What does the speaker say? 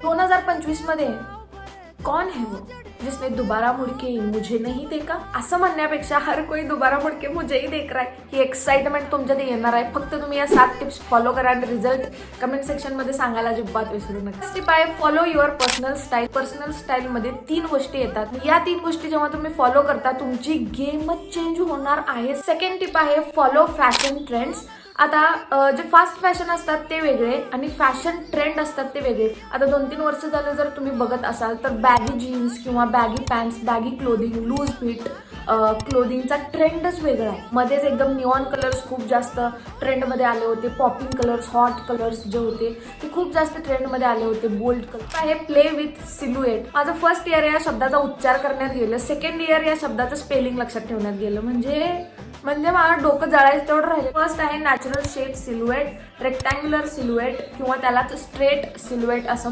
2025 मध्ये कौन है वो जिसने दोबारा मुड़के मुझे नहीं देखा असं म्हणण्यापेक्षा हर कोई दोबारा मुड़के मुझेही देख रहा है ही एक्साइटमेंट तुमच्यात येणार आहे. फक्त तुम्ही या 7 टिप्स फॉलो करा आणि रिझल्ट कमेंट सेक्शन मध्ये सांगायला अजिबात विसरू नका. टिप आहे follow your personal style. Personal style मध्ये 3 गोष्टी येतात. या 3 गोष्टी जेव्हा तुम्ही फॉलो करता तुमची गेमच चेंज होणार आहे. सेकंड टिप आहे फॉलो फॅशन ट्रेंड्स. आता जे फास्ट फॅशन असतात ते वेगळे आणि फॅशन ट्रेंड असतात ते वेगळे. आता 2-3 वर्ष झालं जर तुम्ही बघत असाल तर बॅगी जीन्स किंवा baggy pants, baggy clothing, loose fit क्लोदिंगचा ट्रेंडच वेगळा आहे. मध्येच एकदम निऑन कलर्स खूप जास्त ट्रेंडमध्ये आले होते. पॉपिंग कलर्स, हॉट कलर्स जे होते ते खूप जास्त ट्रेंडमध्ये आले होते. बोल्ड कलर आहे. Play with silhouette. माझं फर्स्ट इयर या शब्दाचा उच्चार करण्यात गेलं. सेकंड इयर या शब्दाचं स्पेलिंग लक्षात ठेवण्यात गेलं. म्हणजे मला डोकं जळायचं तेवढं राहिलं. फर्स्ट आहे नॅचरल शेप सिल्युएट, रेक्टँग्युलर सिल्युएट किंवा त्यालाच स्ट्रेट सिल्युएट असं